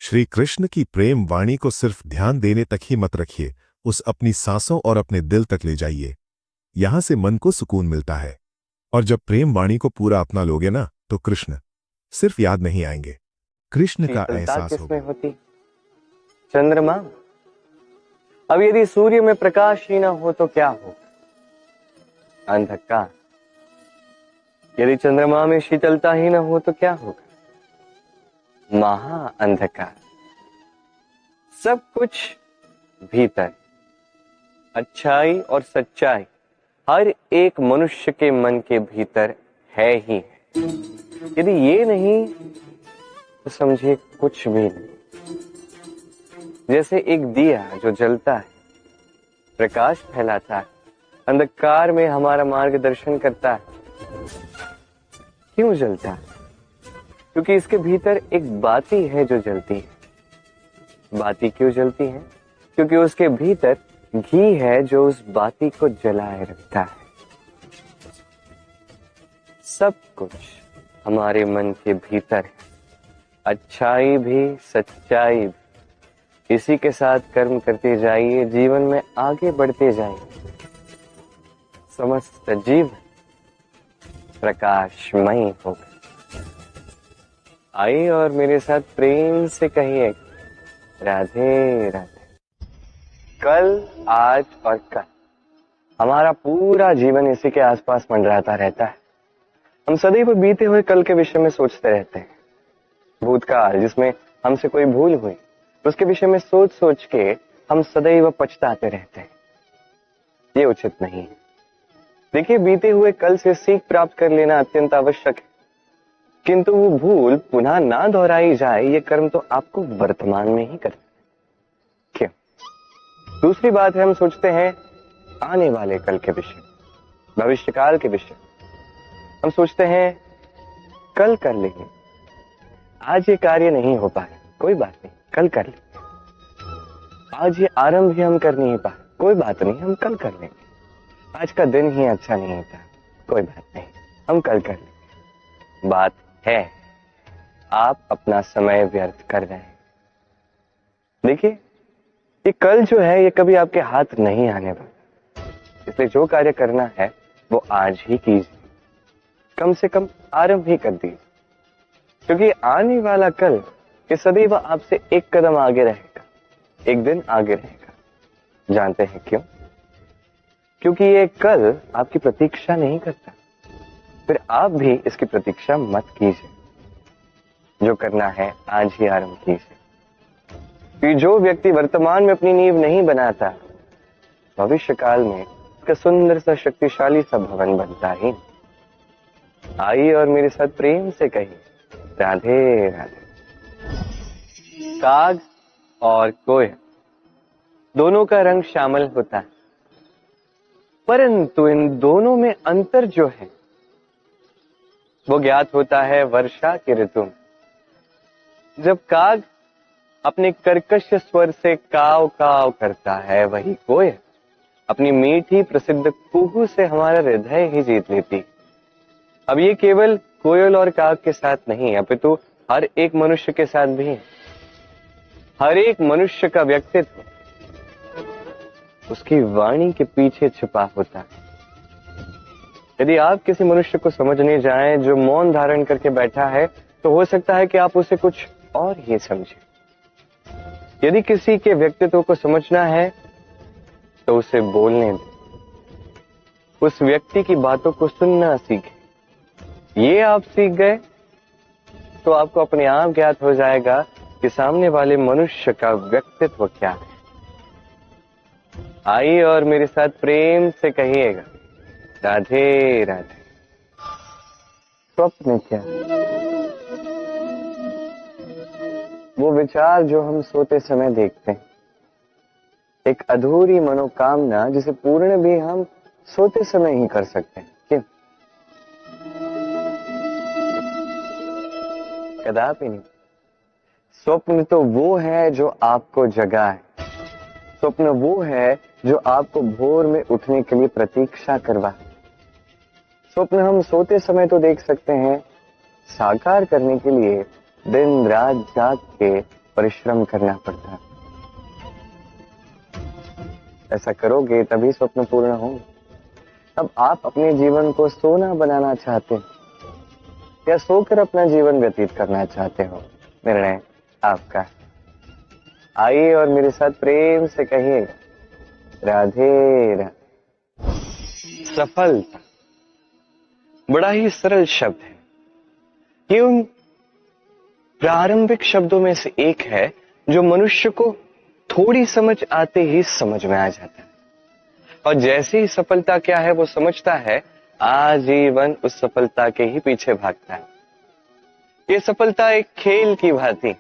श्री कृष्ण की प्रेम वाणी को सिर्फ ध्यान देने तक ही मत रखिए, उस अपनी सांसों और अपने दिल तक ले जाइए। यहां से मन को सुकून मिलता है। और जब प्रेम वाणी को पूरा अपना लोगे ना, तो कृष्ण सिर्फ याद नहीं आएंगे, कृष्ण का शीतलता एहसास किसमें होगा। होती? चंद्रमा। अब यदि सूर्य में प्रकाश ही ना हो तो क्या हो? अंधकार। यदि चंद्रमा में शीतलता ही ना हो तो क्या होगा? महा अंधकार। सब कुछ भीतर, अच्छाई और सच्चाई हर एक मनुष्य के मन के भीतर है ही है। यदि ये नहीं तो समझिए कुछ भी नहीं। जैसे एक दिया जो जलता है, प्रकाश फैलाता है, अंधकार में हमारा मार्गदर्शन करता है। क्यों जलता है? क्योंकि इसके भीतर एक बाती है जो जलती है। बाती क्यों जलती है? क्योंकि उसके भीतर घी है जो उस बाती को जलाए रखता है। सब कुछ हमारे मन के भीतर है, अच्छाई भी सच्चाई भी। इसी के साथ कर्म करते जाइए, जीवन में आगे बढ़ते जाइए। समस्त जीव प्रकाशमय होगा। आइए और मेरे साथ प्रेम से कहिए, राधे राधे। कल, आज और कल, हमारा पूरा जीवन इसी के आसपास मंडराता रहता है। हम सदैव बीते हुए कल के विषय में सोचते रहते हैं। भूतकाल जिसमें हमसे कोई भूल हुई, उसके विषय में सोच सोच के हम सदैव पछताते रहते हैं। ये उचित नहीं है। देखिए, बीते हुए कल से सीख प्राप्त कर लेना अत्यंत आवश्यक है, किंतु वो भूल पुनः ना दोहराई जाए, ये कर्म तो आपको वर्तमान में ही करना है। क्यों? दूसरी बात है, हम सोचते हैं आने वाले कल के विषय, भविष्यकाल के विषय। हम सोचते हैं कल कर लेंगे, आज ये कार्य नहीं हो पाए, कोई बात नहीं, कल कर लेंगे। आज ये आरंभ भी हम कर नहीं पाए, कोई बात नहीं, हम कल कर लेंगे। आज का दिन ही अच्छा नहीं होता, कोई बात नहीं, हम कल कर लेंगे। बात है, आप अपना समय व्यर्थ कर रहे हैं। देखिए, ये कल जो है ये कभी आपके हाथ नहीं आने वाला। इसलिए जो कार्य करना है वो आज ही कीजिए, कम से कम आरंभ ही कर दीजिए। क्योंकि आने वाला कल ये सदैव आपसे एक कदम आगे रहेगा, एक दिन आगे रहेगा। जानते हैं क्यों? क्योंकि ये कल आपकी प्रतीक्षा नहीं करता। फिर आप भी इसकी प्रतीक्षा मत कीजिए। जो करना है आज ही आरंभ कीजिए। कि जो व्यक्ति वर्तमान में अपनी नींव नहीं बनाता, भविष्य काल में उसका सुंदर सा शक्तिशाली सा भवन बनता ही। आइए और मेरे साथ प्रेम से कहिए, राधे राधे। काग और कोयल दोनों का रंग श्यामल होता है, परंतु इन दोनों में अंतर जो है वो ज्ञात होता है वर्षा की ऋतु में। जब काग अपने कर्कश स्वर से काव काव करता है, वही कोयल अपनी मीठी प्रसिद्ध कुहू से हमारा हृदय ही जीत लेती। अब ये केवल कोयल और काग के साथ नहीं है, अपितु हर एक मनुष्य के साथ भी है। हर एक मनुष्य का व्यक्तित्व उसकी वाणी के पीछे छिपा होता है। यदि आप किसी मनुष्य को समझने जाएं जो मौन धारण करके बैठा है, तो हो सकता है कि आप उसे कुछ और ही समझें। यदि किसी के व्यक्तित्व को समझना है तो उसे बोलने दें, उस व्यक्ति की बातों को सुनना सीखें। ये आप सीख गए तो आपको अपने आप ज्ञात हो जाएगा कि सामने वाले मनुष्य का व्यक्तित्व क्या है। आइए और मेरे साथ प्रेम से कहिएगा, राधे राधे। स्वप्न क्या? वो विचार जो हम सोते समय देखते हैं, एक अधूरी मनोकामना जिसे पूर्ण भी हम सोते समय ही कर सकते हैं। क्यों? कदापि नहीं। स्वप्न तो वो है जो आपको जगाए। स्वप्न वो है जो आपको भोर में उठने के लिए प्रतीक्षा करवाए। स्वप्न हम सोते समय तो देख सकते हैं, साकार करने के लिए दिन रात जाग के परिश्रम करना पड़ता है। ऐसा करोगे तभी स्वप्न पूर्ण होंगे। अब आप अपने जीवन को सोना बनाना चाहते हैं या सोकर अपना जीवन व्यतीत करना चाहते हो, निर्णय आपका है। आइए और मेरे साथ प्रेम से कहिए, राधे राधे। सफलता बड़ा ही सरल शब्द है। ये उन प्रारंभिक शब्दों में से एक है जो मनुष्य को थोड़ी समझ आते ही समझ में आ जाता है, और जैसे ही सफलता क्या है वो समझता है, आजीवन उस सफलता के ही पीछे भागता है। ये सफलता एक खेल की भांति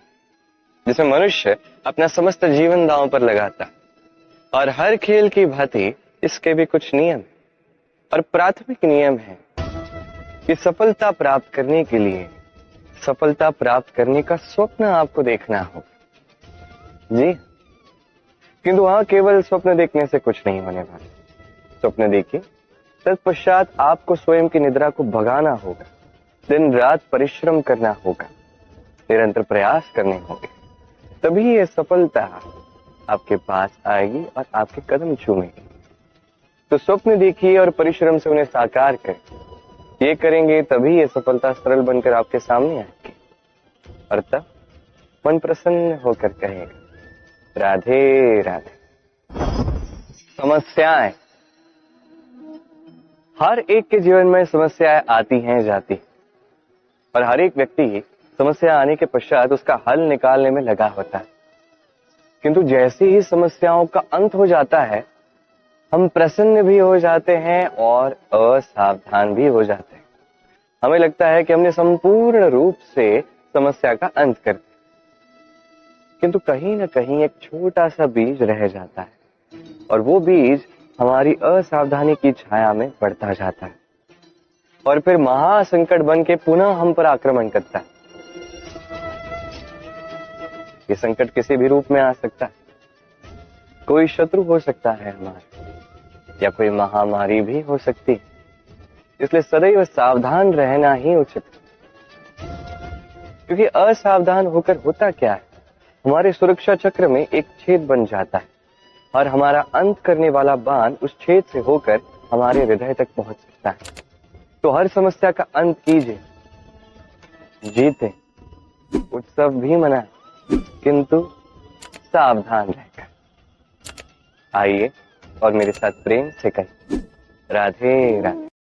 जिसमें मनुष्य अपना समस्त जीवन दांव पर लगाता है, और हर खेल की भांति इसके भी कुछ नियम और प्राथमिक नियम है कि सफलता प्राप्त करने के लिए सफलता प्राप्त करने का स्वप्न आपको देखना होगा। जी, किंतु वहां केवल स्वप्न देखने से कुछ नहीं होने वाला। स्वप्न देखिए, तत्पश्चात आपको स्वयं की निद्रा को भगाना होगा, दिन रात परिश्रम करना होगा, निरंतर प्रयास करने होंगे, तभी ये सफलता आपके पास आएगी और आपके कदम चूमेगी। तो स्वप्न देखिए और परिश्रम से उन्हें साकार करें। ये करेंगे तभी ये सफलता सरल बनकर आपके सामने आएगी, और तब मन प्रसन्न होकर कहेगा, राधे राधे। समस्याएं, हर एक के जीवन में समस्याएं आती हैं, जाती, और हर एक व्यक्ति समस्या आने के पश्चात उसका हल निकालने में लगा होता है। किंतु जैसे ही समस्याओं का अंत हो जाता है, हम प्रसन्न भी हो जाते हैं और असावधान भी हो जाते हैं। हमें लगता है कि हमने संपूर्ण रूप से समस्या का अंत कर दिया, किंतु कहीं ना कहीं एक छोटा सा बीज रह जाता है, और वो बीज हमारी असावधानी की छाया में बढ़ता जाता है, और फिर महासंकट बन के पुनः हम पर आक्रमण करता है। ये संकट किसी भी रूप में आ सकता है। कोई शत्रु हो सकता है हमारा, या कोई महामारी भी हो सकती है। इसलिए सदैव सावधान रहना ही उचित है, क्योंकि असावधान होकर होता क्या है, हमारे सुरक्षा चक्र में एक छेद बन जाता है, और हमारा अंत करने वाला बाण उस छेद से होकर हमारे हृदय तक पहुंच सकता है। तो हर समस्या का अंत कीजिए, जीते, उत्सव भी मनाए, किंतु सावधान रहकर। आइए और मेरे साथ प्रेम से कहिए, राधे राधे।